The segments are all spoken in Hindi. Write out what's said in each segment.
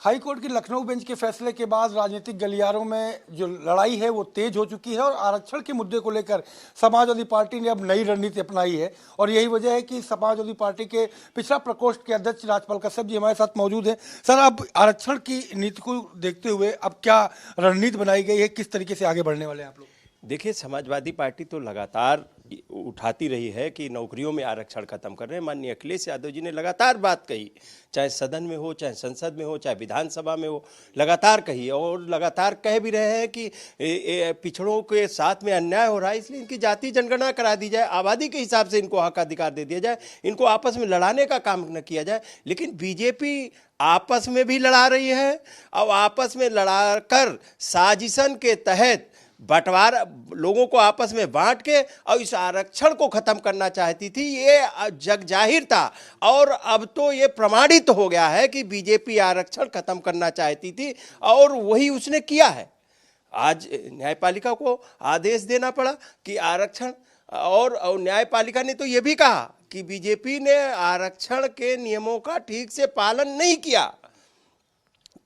हाई कोर्ट की लखनऊ बेंच के फैसले के बाद राजनीतिक गलियारों में जो लड़ाई है वो तेज हो चुकी है और आरक्षण के मुद्दे को लेकर समाजवादी पार्टी ने अब नई रणनीति अपनाई है। और यही वजह है कि समाजवादी पार्टी के पिछड़ा प्रकोष्ठ के अध्यक्ष राजपाल कश्यप जी हमारे साथ मौजूद हैं। सर, अब आरक्षण की नीति को देखते हुए अब क्या रणनीति बनाई गई है, किस तरीके से आगे बढ़ने वाले हैं आप लोग? देखिए, समाजवादी पार्टी तो लगातार उठाती रही है कि नौकरियों में आरक्षण खत्म कर रहे हैं। माननीय अखिलेश यादव जी ने लगातार बात कही, चाहे सदन में हो, चाहे संसद में हो, चाहे विधानसभा में हो, लगातार कही और लगातार कह भी रहे हैं कि पिछड़ों के साथ में अन्याय हो रहा है, इसलिए इनकी जाति जनगणना करा दी जाए, आबादी के हिसाब से इनको हक अधिकार दे दिया जाए, इनको आपस में लड़ाने का काम न किया जाए। लेकिन बीजेपी आपस में भी लड़ा रही है और आपस में लड़ाकर साजिशन के तहत बंटवारा लोगों को आपस में बांट के और इस आरक्षण को खत्म करना चाहती थी। ये जग जाहिर था और अब तो ये प्रमाणित हो गया है कि बीजेपी आरक्षण खत्म करना चाहती थी और वही उसने किया है। आज न्यायपालिका को आदेश देना पड़ा कि आरक्षण और न्यायपालिका ने तो ये भी कहा कि बीजेपी ने आरक्षण के नियमों का ठीक से पालन नहीं किया।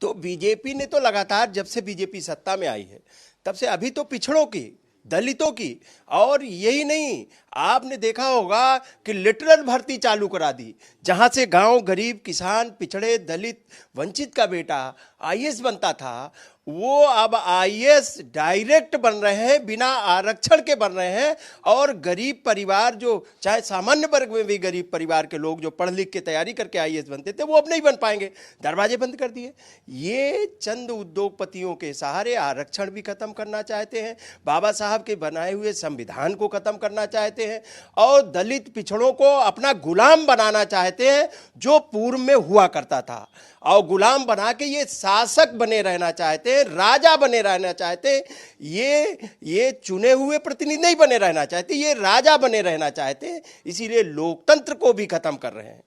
तो बीजेपी ने तो लगातार, जब से बीजेपी सत्ता में आई है तब से अभी तो पिछड़ों की, दलितों की, और यही नहीं, आपने देखा होगा कि लिटरल भर्ती चालू करा दी, जहां से गांव, गरीब, किसान, पिछड़े, दलित, वंचित का बेटा आईएएस बनता था, वो अब आईएएस डायरेक्ट बन रहे हैं, बिना आरक्षण के बन रहे हैं। और गरीब परिवार, जो चाहे सामान्य वर्ग में भी गरीब परिवार के लोग जो पढ़ लिख के तैयारी करके आईएएस बनते थे, वो अब नहीं बन पाएंगे, दरवाजे बंद कर दिए। ये चंद उद्योगपतियों के सहारे आरक्षण भी खत्म करना चाहते हैं, बाबा साहब के बनाए हुए संविधान को खत्म करना चाहते हैं और दलित पिछड़ों को अपना गुलाम बनाना चाहते हैं, जो पूर्व में हुआ करता था। और गुलाम बना के ये शासक बने रहना चाहते हैं, राजा बने रहना चाहते हैं। ये चुने हुए प्रतिनिधि नहीं बने रहना चाहते, ये राजा बने रहना चाहते हैं। इसीलिए लोकतंत्र को भी खत्म कर रहे हैं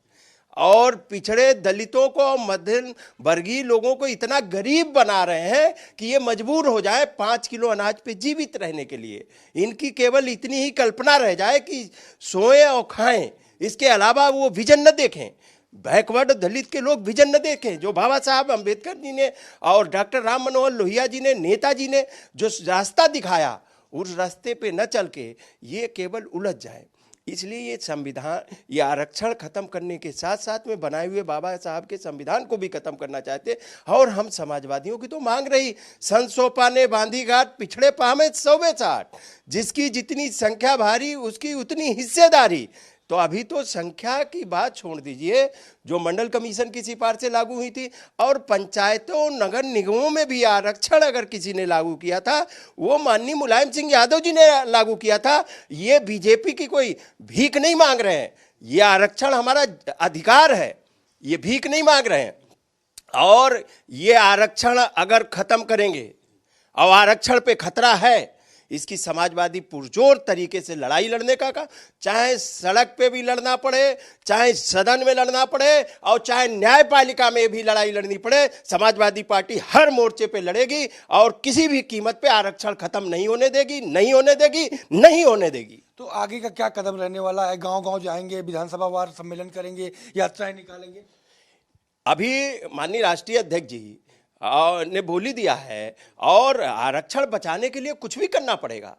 और पिछड़े दलितों को, मध्यम वर्गीय लोगों को इतना गरीब बना रहे हैं कि ये मजबूर हो जाए 5 किलो अनाज पे जीवित रहने के लिए। इनकी केवल इतनी ही कल्पना रह जाए कि सोएं और खाएं, इसके अलावा वो विजन न देखें। बैकवर्ड दलित के लोग विजन न देखें, जो बाबा साहब अम्बेडकर जी ने और डॉक्टर राम मनोहर लोहिया जी ने, नेताजी ने जो रास्ता दिखाया, उस रास्ते पे न चल के ये केवल उलझ जाए। इसलिए ये संविधान, ये आरक्षण खत्म करने के साथ साथ में बनाए हुए बाबा साहब के संविधान को भी खत्म करना चाहते। और हम समाजवादियों की तो मांग रही, सन सोपा ने बांधी घाट, पिछड़े पामे सौवे साठ, जिसकी जितनी संख्या भारी उसकी उतनी हिस्सेदारी। तो अभी तो संख्या की बात छोड़ दीजिए, जो मंडल कमीशन की सिफारिशें लागू हुई थी और पंचायतों, नगर निगमों में भी आरक्षण अगर किसी ने लागू किया था, वो माननीय मुलायम सिंह यादव जी ने लागू किया था। ये बीजेपी की कोई भीख नहीं मांग रहे हैं, ये आरक्षण हमारा अधिकार है, ये भीख नहीं मांग रहे हैं। और ये आरक्षण अगर खत्म करेंगे और आरक्षण पे खतरा है, इसकी समाजवादी पुरजोर तरीके से लड़ाई लड़ने का चाहे सड़क पे भी लड़ना पड़े, चाहे सदन में लड़ना पड़े और चाहे न्यायपालिका में भी लड़ाई लड़नी पड़े, समाजवादी पार्टी हर मोर्चे पे लड़ेगी और किसी भी कीमत पे आरक्षण खत्म नहीं होने देगी, नहीं होने देगी, नहीं होने देगी। तो आगे का क्या कदम रहने वाला है? गांव-गांव जाएंगे, विधानसभा वार सम्मेलन करेंगे, यात्राएं निकालेंगे? अभी माननीय राष्ट्रीय अध्यक्ष जी ने बोली दिया है और आरक्षण बचाने के लिए कुछ भी करना पड़ेगा।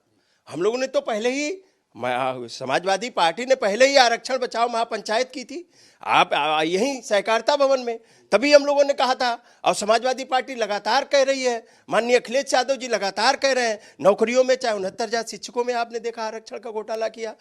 हम लोगों ने तो पहले ही, समाजवादी पार्टी ने पहले ही आरक्षण बचाओ महापंचायत की थी, आप यहीं सहकारिता भवन में, तभी हम लोगों ने कहा था। और समाजवादी पार्टी लगातार कह रही है, माननीय अखिलेश यादव जी लगातार कह रहे हैं, नौकरियों में चाहे 69,000 शिक्षकों में आपने देखा आरक्षण का घोटाला किया,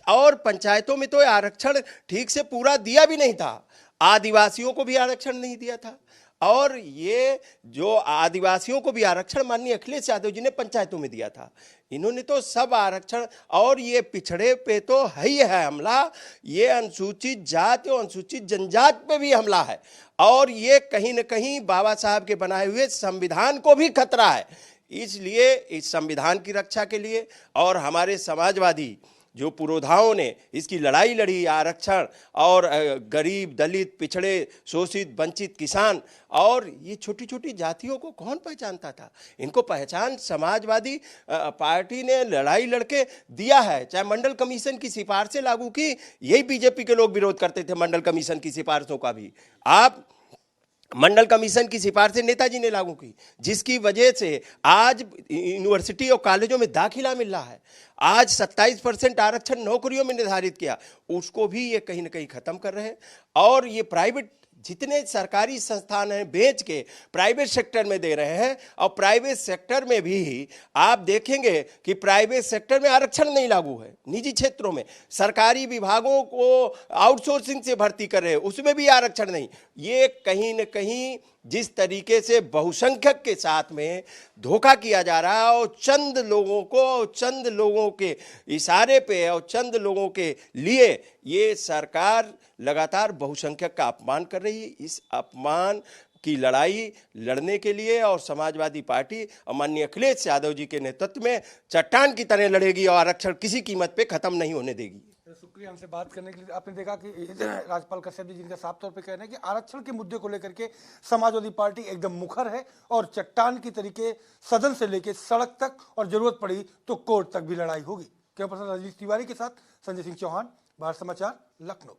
और पंचायतों में तो आरक्षण ठीक से पूरा दिया भी नहीं था, आदिवासियों को भी आरक्षण नहीं दिया था। और ये जो आदिवासियों को भी आरक्षण माननीय अखिलेश यादव जी ने पंचायतों में दिया था, इन्होंने तो सब आरक्षण। और ये पिछड़े पे तो है ही है हमला, ये अनुसूचित जाति और अनुसूचित जनजाति पे भी हमला है और ये कहीं न कहीं बाबा साहब के बनाए हुए संविधान को भी खतरा है। इसलिए इस संविधान की रक्षा के लिए और हमारे समाजवादी जो पुरोधाओं ने इसकी लड़ाई लड़ी, आरक्षण और गरीब, दलित, पिछड़े, शोषित, वंचित, किसान और ये छोटी छोटी जातियों को कौन पहचानता था? इनको पहचान समाजवादी पार्टी ने लड़ाई लड़के दिया है। चाहे मंडल कमीशन की सिफारिशें लागू की, यही बीजेपी के लोग विरोध करते थे मंडल कमीशन की सिफारिशों का भी। आप मंडल कमीशन की सिफारिशें नेताजी ने लागू की, जिसकी वजह से आज यूनिवर्सिटी और कॉलेजों में दाखिला मिल रहा है। आज 27% आरक्षण नौकरियों में निर्धारित किया, उसको भी ये कहीं ना कहीं खत्म कर रहे हैं। और ये प्राइवेट जितने सरकारी संस्थान हैं बेच के प्राइवेट सेक्टर में दे रहे हैं। और प्राइवेट सेक्टर में भी आप देखेंगे कि प्राइवेट सेक्टर में आरक्षण नहीं लागू है, निजी क्षेत्रों में सरकारी विभागों को आउटसोर्सिंग से भर्ती कर रहे हैं, उसमें भी आरक्षण नहीं। ये कहीं न कहीं जिस तरीके से बहुसंख्यक के साथ में धोखा किया जा रहा है और चंद लोगों को, चंद लोगों के इशारे पे और चंद लोगों के लिए ये सरकार लगातार बहुसंख्यक का अपमान कर रही है। इस अपमान की लड़ाई लड़ने के लिए और समाजवादी पार्टी और माननीय अखिलेश यादव जी के नेतृत्व में चट्टान की तरह लड़ेगी और आरक्षण किसी कीमत पे खत्म नहीं होने देगी। शुक्रिया हमसे बात करने के लिए। आपने देखा कि राज्यपाल कश्यप जी जिनका साफ तौर पे कह रहे हैं कि आरक्षण के मुद्दे को लेकर के समाजवादी पार्टी एकदम मुखर है और चट्टान की तरीके सदन से लेकर सड़क तक और जरूरत पड़ी तो कोर्ट तक भी लड़ाई होगी। कैमरा पर्सन रजनीश तिवारी के साथ संजय सिंह चौहान, भारत समाचार, लखनऊ।